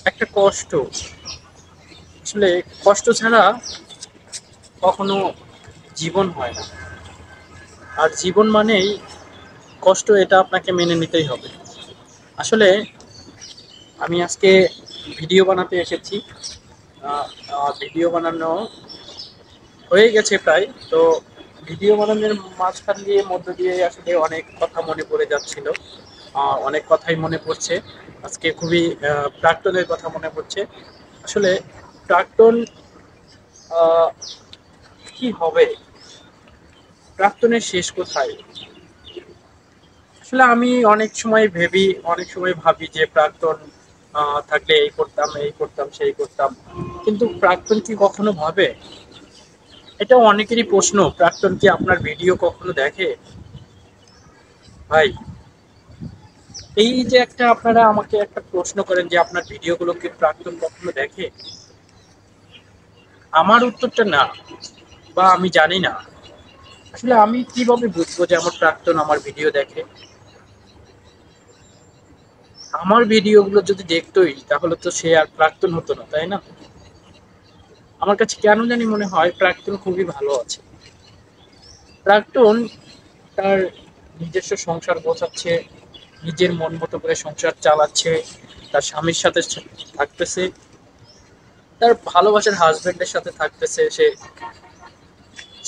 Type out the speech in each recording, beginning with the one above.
একটা কষ্ট, আসলে কষ্ট ছাড়া কখনো জীবন হয় না। আর জীবন মানেই কষ্ট, এটা আপনাকে মেনে নিতেই হবে। আসলে আমি আজকে ভিডিও বানাতে এসেছি। ভিডিও বানানো হয়ে গেছে প্রায়। তো ভিডিও বানানোর মাঝখান দিয়ে মধ্য দিয়ে আসলে অনেক কথা মনে পড়ে যাচ্ছিল। অনেক কথাই মনে পড়ছে। আজকে খুবই প্রাক্তনের কথা মনে পড়ছে। আসলে প্রাক্তন আহ, কি হবে, প্রাক্তনের শেষ কোথায়? আসলে আমি অনেক সময় ভাবি যে প্রাক্তন থাকলে এই করতাম, এই করতাম, সেই করতাম। কিন্তু প্রাক্তন কি কখনো ভাবে? এটা অনেকেরই প্রশ্ন, প্রাক্তন কি আপনার ভিডিও কখনো দেখে? ভাই, এই যে একটা আপনারা আমাকে একটা প্রশ্ন করেন যে আপনার ভিডিওগুলো কি প্রাক্তন কখনো দেখে, আমার উত্তরটা না, বা আমি জানি না। আসলে আমি কিভাবে বুঝবো যে আমার প্রাক্তন আমার ভিডিও দেখে? আমার ভিডিওগুলো যদি দেখতোই তাহলে তো সে আর প্রাক্তন হতো না, তাই না? আমার কাছে কেন জানি মনে হয় প্রাক্তন খুবই ভালো আছে। প্রাক্তন তার নিজস্ব সংসার গোছাচ্ছে, নিজের মন মতো করে সংসার চালাচ্ছে, তার স্বামীর সাথে থাকতেছে, তার ভালোবাসার হাজবেন্ডের সাথে থাকতেছে। সে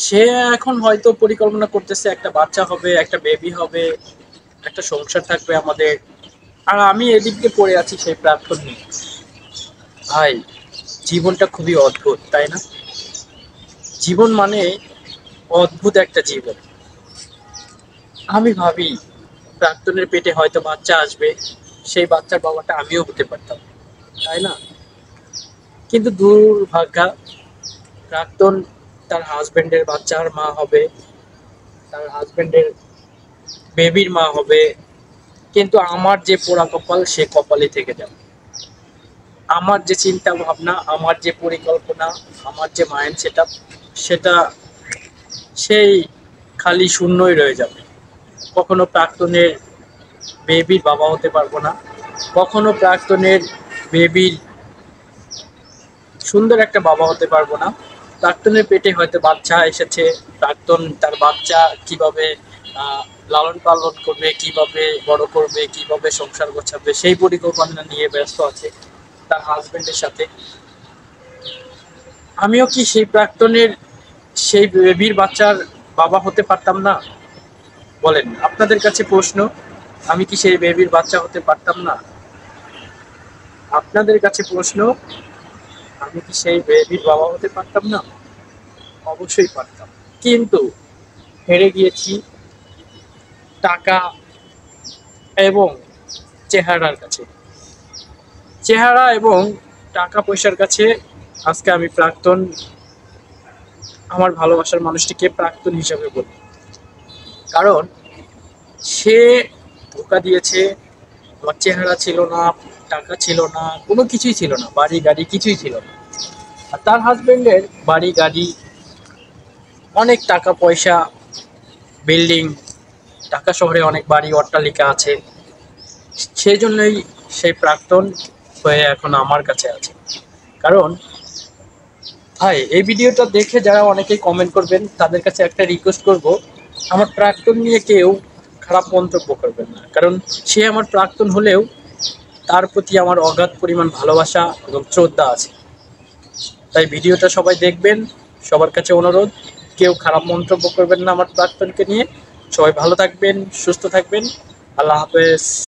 সে এখন হয়তো পরিকল্পনা করতেছে একটা বাচ্চা হবে, একটা বেবি হবে, একটা সংসার থাকবে আমাদের। আর আমি এদিক দিয়ে পড়ে আছি সেই প্রাক্তন নিয়ে। ভাই, জীবনটা খুবই অদ্ভুত, তাই না? জীবন মানে অদ্ভুত একটা জীবন। আমি ভাবি প্রাক্তনের পেটে হয়তো বাচ্চা আসবে, সেই বাচ্চার বাবাটা আমিও হতে পারতাম, তাই না? কিন্তু দুর্ভাগ্যা, প্রাক্তন তার হাজবেন্ডের বাচ্চার মা হবে, তার হাজবেন্ডের বেবির মা হবে। কিন্তু আমার যে পোড়া কপাল, সে কপালে থেকে যাবে। আমার যে চিন্তা ভাবনা, আমার যে পরিকল্পনা, আমার যে মাইন্ড সেট আপ, সেটা সেই খালি শূন্যই রয়ে যাবে। কখনো প্রাক্তনের বেবির বাবা হতে পারবো না, কখনো প্রাক্তনের বেবির সুন্দর একটা বাবা হতে পারবো না। প্রাক্তনের পেটে হয়তো বাচ্চা এসেছে, প্রাক্তন তার বাচ্চা কিভাবে আহ, লালন পালন করবে, কিভাবে বড় করবে, কিভাবে সংসার গোছাবে, সেই পরিকল্পনা নিয়ে ব্যস্ত আছে তার হাজবেন্ডের সাথে। আমিও কি সেই প্রাক্তনের সেই বেবির বাচ্চার বাবা হতে পারতাম না? বলেন, আপনাদের কাছে প্রশ্ন, আমি কি সেই বেবির বাচ্চা হতে পারতাম না? আপনাদের কাছে প্রশ্ন, আমি কি সেই বেবির বাবা হতে পারতাম না? অবশ্যই পারতাম। কিন্তু হেরে গিয়েছি টাকা এবং চেহারার কাছে। চেহারা এবং টাকা পয়সার কাছে আজকে আমি প্রাক্তন, আমার ভালোবাসার মানুষটিকে প্রাক্তন হিসাবে বলি। কারণ সে ধোকা দিয়েছে। আমার চেহারা ছিল না, টাকা ছিল না, কোনো কিছুই ছিল না, বাড়ি গাড়ি কিছুই ছিল না। আর তার হাজবেন্ডের বাড়ি গাড়ি, অনেক টাকা পয়সা, বিল্ডিং, ঢাকা শহরে অনেক বাড়ি অট্টালিকা আছে। সেই জন্যই সেই প্রাক্তন হয়ে এখন আমার কাছে আছে। কারণ ভাই, এই ভিডিওটা দেখে যারা অনেকেই কমেন্ট করবেন তাদের কাছে একটা রিকোয়েস্ট করব, আমার প্রাক্তন নিয়ে কেউ খারাপ মন্তব্য করবেন না। কারণ সে আমার প্রাক্তন হলেও তার প্রতি আমার অগাধ পরিমাণ ভালোবাসা এবং শ্রদ্ধা আছে। তাই ভিডিওটা সবাই দেখবেন। সবার কাছে অনুরোধ, কেউ খারাপ মন্তব্য করবেন না আমার প্রাক্তনকে নিয়ে। সবাই ভালো থাকবেন, সুস্থ থাকবেন। আল্লাহ হাফেজ।